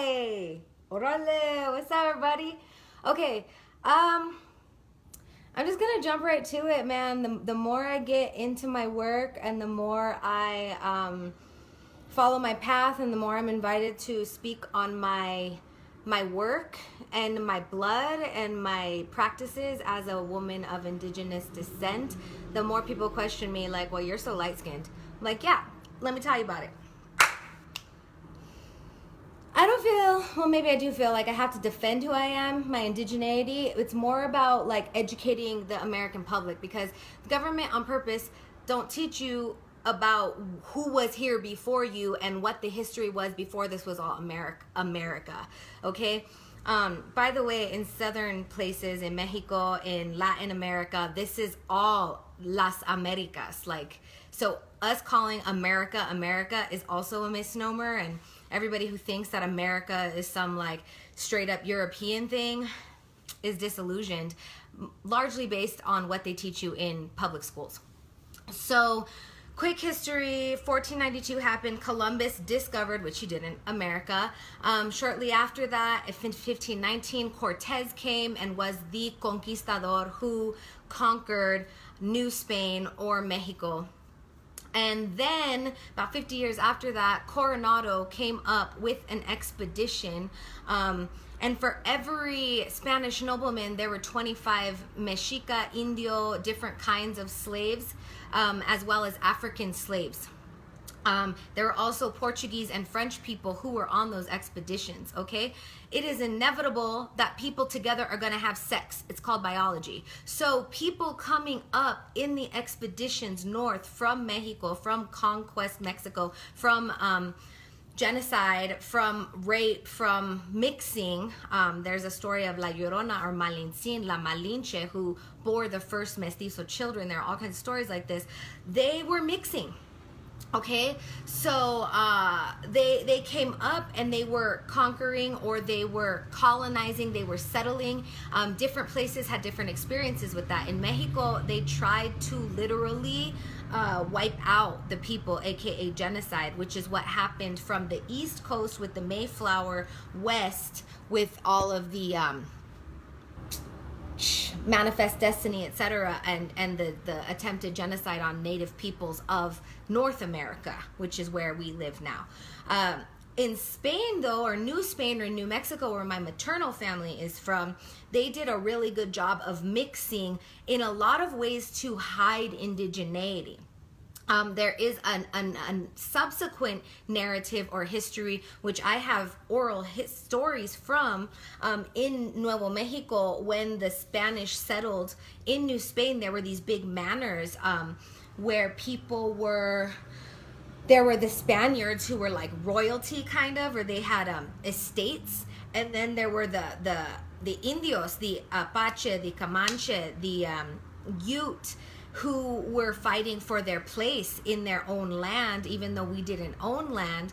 Hey, orale, what's up, everybody? Okay, I'm just gonna jump right to it, man. The more I get into my work and the more I follow my path and the more I'm invited to speak on my work and my blood and my practices as a woman of indigenous descent, the more people question me like, well, you're so light-skinned. I'm like, yeah, let me tell you about it. I don't feel, well, maybe I do feel like I have to defend who I am, my indigeneity. It's more about like educating the American public, because the government on purpose don't teach you about who was here before you and what the history was before this was all America, okay? By the way, in southern places, in Mexico, in Latin America, this is all Las Americas. Like, so us calling America America is also a misnomer, and everybody who thinks that America is some like straight up European thing is disillusioned, largely based on what they teach you in public schools. So, quick history, 1492 happened, Columbus discovered, which he didn't, America. Shortly after that, in 1519, Cortez came and was the conquistador who conquered New Spain or Mexico. And then, about 50 years after that, Coronado came up with an expedition. And for every Spanish nobleman, there were 25 Mexica, Indio, different kinds of slaves, as well as African slaves. There were also Portuguese and French people who were on those expeditions, okay? It is inevitable that people together are going to have sex. It's called biology. So people coming up in the expeditions north from Mexico, from conquest Mexico, from genocide, from rape, from mixing. There's a story of La Llorona or Malintzin, La Malinche, who bore the first mestizo children. There are all kinds of stories like this. They were mixing. Okay, so they came up and they were conquering, or they were colonizing, they were settling. Different places had different experiences with that. In Mexico, they tried to literally wipe out the people, aka genocide, which is what happened from the East Coast with the Mayflower, west with all of the Manifest Destiny, etc., and the attempted genocide on native peoples of North America, which is where we live now. In Spain, though, or New Spain or New Mexico, where my maternal family is from, they did a really good job of mixing in a lot of ways to hide indigeneity. There is a subsequent narrative or history, which I have oral stories from, in Nuevo Mexico. When the Spanish settled in New Spain, there were these big manors where people were, there were the Spaniards who were like royalty kind of, or they had estates, and then there were the Indios, the Apache, the Comanche, the Ute, who were fighting for their place in their own land, even though we didn't own land.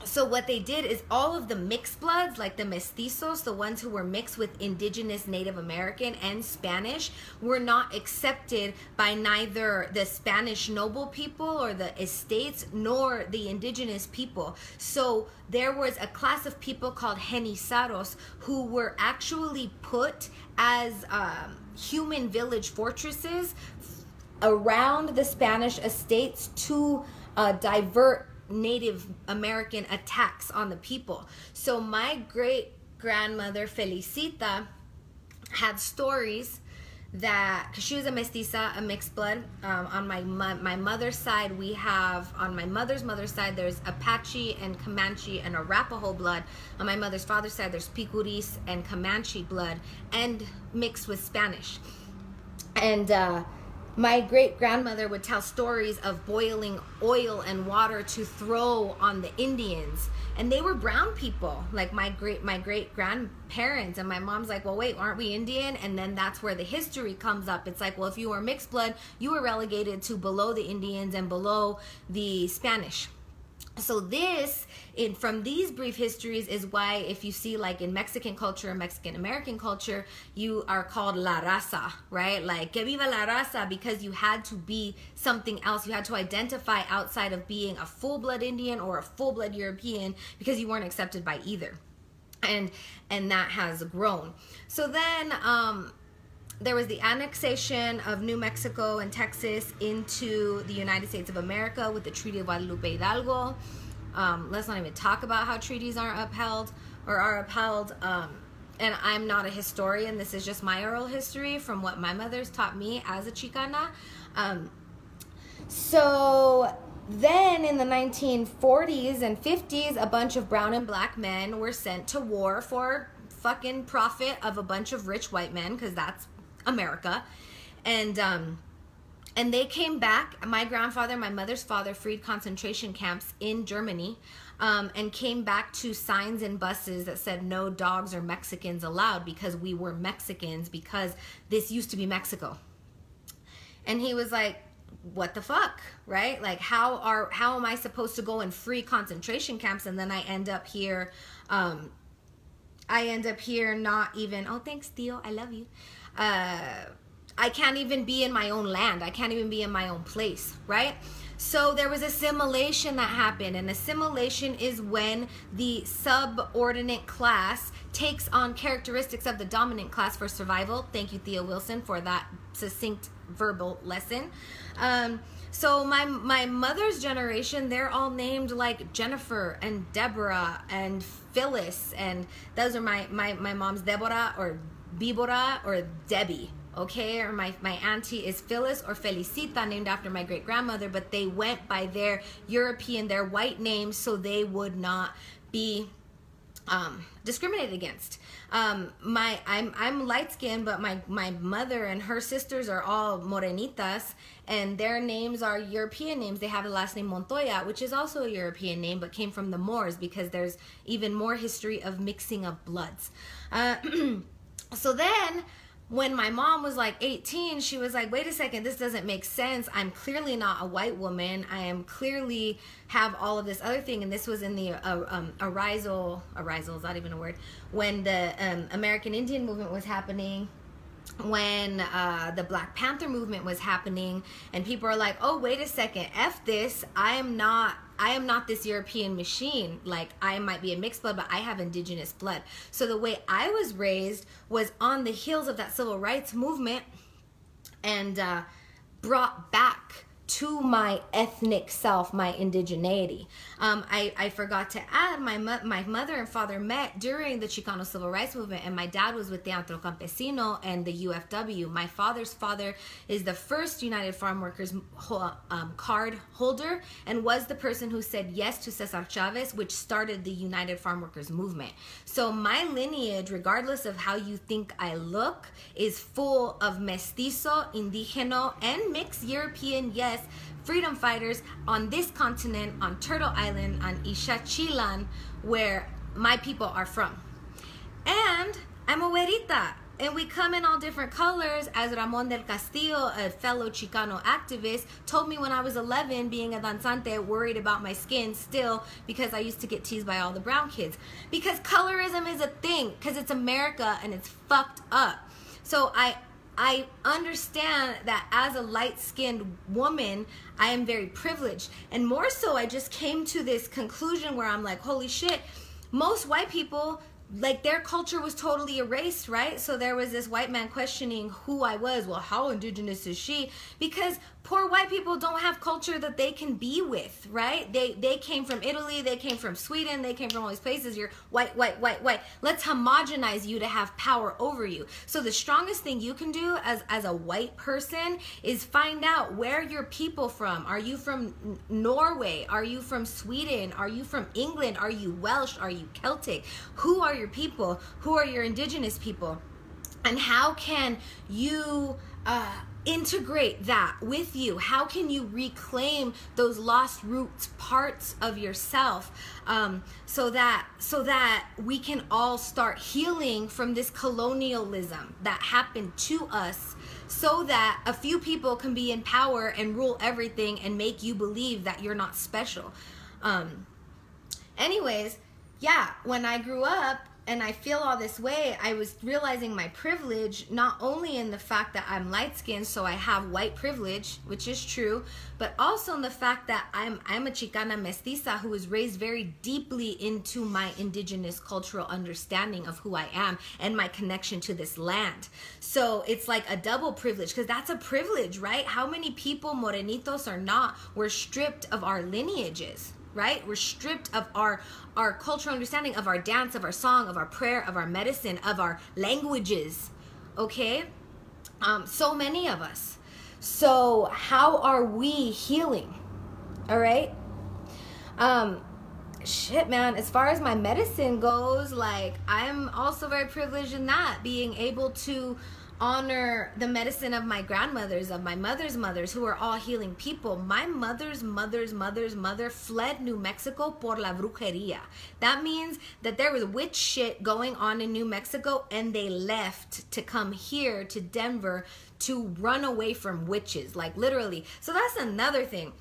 So what they did is all of the mixed bloods, like the mestizos, the ones who were mixed with indigenous Native American and Spanish, were not accepted by neither the Spanish noble people or the estates nor the indigenous people. So there was a class of people called genizaros who were actually put as human village fortresses around the Spanish estates to divert Native American attacks on the people. So my great-grandmother Felicita had stories that, because she was a mestiza, a mixed blood. On my mother's side, we have, on my mother's side, there's Apache and Comanche and Arapaho blood. On my mother's father's side, there's Picuris and Comanche blood, and mixed with Spanish. And my great-grandmother would tell stories of boiling oil and water to throw on the Indians. And they were brown people, like my great-grandparents. And my mom's like, well, wait, aren't we Indian? And then that's where the history comes up. It's like, well, if you were mixed blood, you were relegated to below the Indians and below the Spanish. So this, from these brief histories, is why if you see like in Mexican culture, Mexican American culture, you are called la raza, right? Like que viva la raza, because you had to be something else. You had to identify outside of being a full-blood Indian or a full-blood European, because you weren't accepted by either. And that has grown. So then there was the annexation of New Mexico and Texas into the United States of America with the Treaty of Guadalupe Hidalgo. Let's not even talk about how treaties aren't upheld or are upheld. And I'm not a historian. This is just my oral history from what my mother's taught me as a Chicana. So then in the 1940s and 50s, a bunch of brown and black men were sent to war for fucking profit of a bunch of rich white men, because that's America. And they came back. My grandfather, my mother's father, freed concentration camps in Germany, and came back to signs in buses that said no dogs or Mexicans allowed, because we were Mexicans, because this used to be Mexico. And he was like, what the fuck, right? Like, how am I supposed to go and free concentration camps, and then I end up here not even, oh, thanks, Theo, I love you. I can't even be in my own land. I can't even be in my own place, right? So there was assimilation that happened, and assimilation is when the subordinate class takes on characteristics of the dominant class for survival. Thank you, Theo Wilson, for that succinct verbal lesson. So my mother's generation, they're all named like Jennifer and Deborah and Phyllis, and those are my mom's Deborah or Bíbora or Debbie, okay? Or my auntie is Phyllis or Felicita, named after my great grandmother, but they went by their European, their white names, so they would not be discriminated against. I'm light skinned, but my mother and her sisters are all morenitas, and their names are European names. They have the last name Montoya, which is also a European name, but came from the Moors, because there's even more history of mixing of bloods. So then, when my mom was like 18, she was like, wait a second, this doesn't make sense. I'm clearly not a white woman. I am clearly have all of this other thing. And this was in the arisal is not even a word, when the American Indian movement was happening, when the Black Panther movement was happening, and people are like, oh, wait a second, F this, I am not this European machine. Like, I might be a mixed blood, but I have indigenous blood. So the way I was raised was on the heels of that civil rights movement, and brought back to my ethnic self, my indigeneity. I forgot to add, my mother and father met during the Chicano Civil Rights Movement, and my dad was with the Antro Campesino and the UFW. My father's father is the first United Farm Workers card holder, and was the person who said yes to Cesar Chavez, which started the United Farm Workers Movement. So my lineage, regardless of how you think I look, is full of mestizo, indigeno, and mixed European, yes, freedom fighters on this continent, on Turtle Island, on Ixachilan, where my people are from. And I'm a güerita, and we come in all different colors, as Ramon del Castillo, a fellow Chicano activist, told me when I was 11, being a danzante, worried about my skin still, because I used to get teased by all the brown kids. Because colorism is a thing, because it's America and it's fucked up. So I understand that as a light-skinned woman, I am very privileged. And more so, I just came to this conclusion where I'm like, holy shit, most white people, like, their culture was totally erased, right? So there was this white man questioning who I was. Well, how indigenous is she? Because poor white people don't have culture that they can be with, right? They came from Italy, they came from Sweden, they came from all these places. You're white, white, white, white. Let's homogenize you to have power over you. So the strongest thing you can do as a white person is find out where your people from. Are you from Norway? Are you from Sweden? Are you from England? Are you Welsh? Are you Celtic? Who are your people? Who are your indigenous people? And how can you integrate that with you? How can you reclaim those lost roots, parts of yourself, so that we can all start healing from this colonialism that happened to us, so that a few people can be in power and rule everything and make you believe that you're not special. anyways, yeah, when I grew up and I feel all this way, I was realizing my privilege, not only in the fact that I'm light-skinned, so I have white privilege, which is true, but also in the fact that I'm a Chicana mestiza who was raised very deeply into my indigenous cultural understanding of who I am and my connection to this land. So it's like a double privilege, because that's a privilege, right? How many people, morenitos or not, were stripped of our lineages? Right? We're stripped of our cultural understanding, of our dance, of our song, of our prayer, of our medicine, of our languages. Okay? So many of us. So how are we healing? All right? Shit, man, as far as my medicine goes, like, I'm also very privileged in that, being able to honor the medicine of my grandmothers, of my mother's mothers, who are all healing people. My mother's mother fled New Mexico por la brujería. That means that there was witch shit going on in New Mexico, and they left to come here to Denver to run away from witches, like literally. So that's another thing.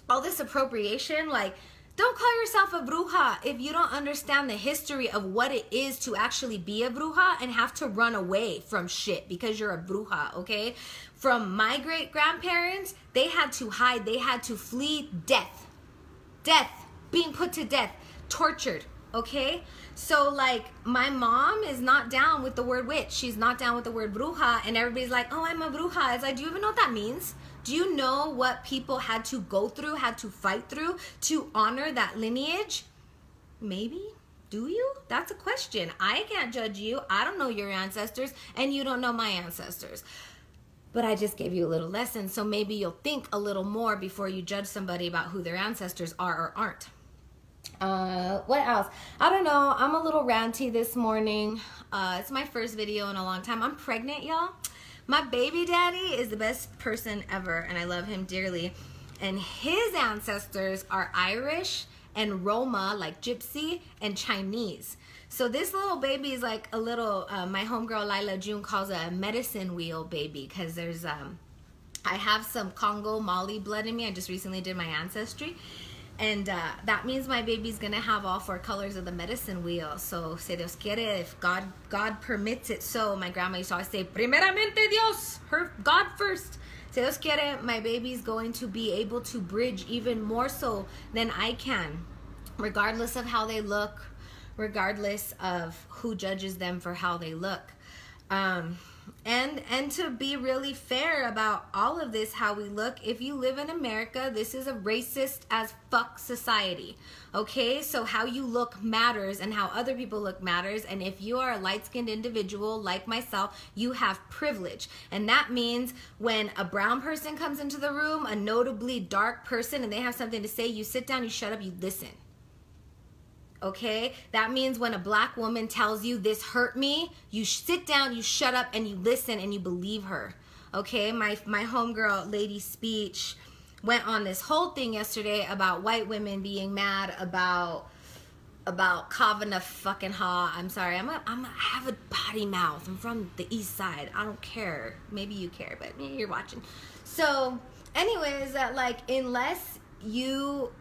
All this appropriation, like, don't call yourself a bruja if you don't understand the history of what it is to actually be a bruja and have to run away from shit because you're a bruja, okay? From my great-grandparents, they had to hide, they had to flee death. Death, being put to death, tortured, okay? So, like, my mom is not down with the word witch. She's not down with the word bruja, and everybody's like, oh, I'm a bruja. It's like, do you even know what that means? Do you know what people had to go through, had to fight through to honor that lineage? Maybe. Do you? That's a question. I can't judge you. I don't know your ancestors, and you don't know my ancestors. But I just gave you a little lesson, so maybe you'll think a little more before you judge somebody about who their ancestors are or aren't. What else? I don't know. I'm a little ranty this morning. It's my first video in a long time. I'm pregnant, y'all. My baby daddy is the best person ever, and I love him dearly. And his ancestors are Irish and Roma, like Gypsy, and Chinese. So this little baby is like a little, my homegirl Lila June calls a medicine wheel baby, because there's, I have some Congo Mali blood in me. I just recently did my ancestry. And that means my baby's going to have all 4 colors of the medicine wheel. So, si Dios quiere, if God permits it so. My grandma used to always say, primeramente Dios, God first. Si Dios quiere, my baby's going to be able to bridge even more so than I can, regardless of how they look, regardless of who judges them for how they look. And to be really fair about all of this, how we look, if you live in America, this is a racist as fuck society, okay? So how you look matters, and how other people look matters. And if you are a light-skinned individual like myself, you have privilege. And that means when a brown person comes into the room, a notably dark person, and they have something to say, you sit down, you shut up, you listen. Okay, that means when a black woman tells you this hurt me, you sit down, you shut up, and you listen, and you believe her. Okay, my homegirl Lady Speech went on this whole thing yesterday about white women being mad about Kavanaugh fucking Ha. I'm sorry, I have a potty mouth. I'm from the east side. I don't care. Maybe you care, but you're watching. So, anyways, that like unless you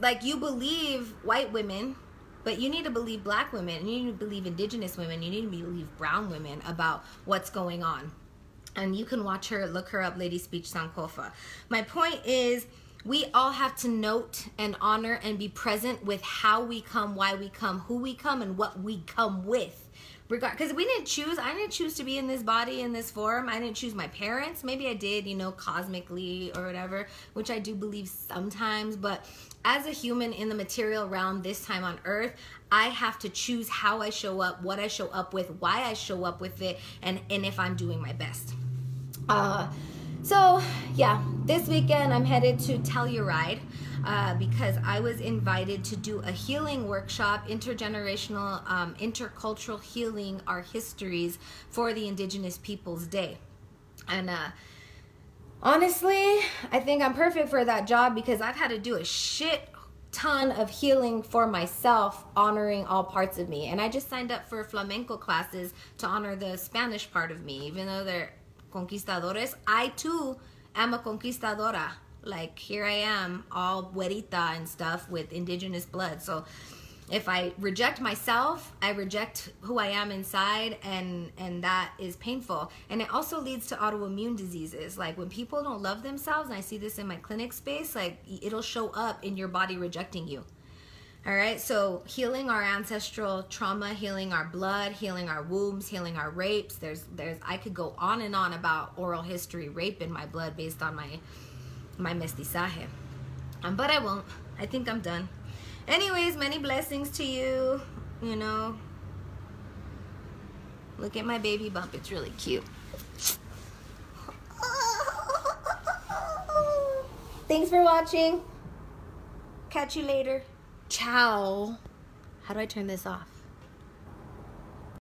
believe white women, but you need to believe black women, and you need to believe indigenous women, you need to believe brown women about what's going on. And you can watch her, look her up, Lady Speech Sankofa. My point is, we all have to note and honor and be present with how we come, why we come, who we come, and what we come with. Because we didn't choose, I didn't choose to be in this body, in this form. I didn't choose my parents. Maybe I did, you know, cosmically or whatever, which I do believe sometimes. But as a human in the material realm this time on earth, I have to choose how I show up, what I show up with, why I show up with it, and if I'm doing my best. So, yeah, this weekend I'm headed to Telluride because I was invited to do a healing workshop, intergenerational, intercultural healing, our histories for the Indigenous Peoples Day. And honestly, I think I'm perfect for that job because I've had to do a shit ton of healing for myself, honoring all parts of me. And I just signed up for flamenco classes to honor the Spanish part of me, even though they're conquistadores. I too am a conquistadora. Like, here I am, all güerita and stuff with indigenous blood. So if I reject myself, I reject who I am inside, and that is painful. And it also leads to autoimmune diseases. Like, when people don't love themselves, and I see this in my clinic space, like, it'll show up in your body rejecting you. All right, so healing our ancestral trauma, healing our blood, healing our wombs, healing our rapes. There's I could go on and on about oral history, rape in my blood based on my mestizaje. But I won't. I think I'm done. Anyways, many blessings to you. You know, look at my baby bump. It's really cute. Thanks for watching. Catch you later. Ciao. How do I turn this off?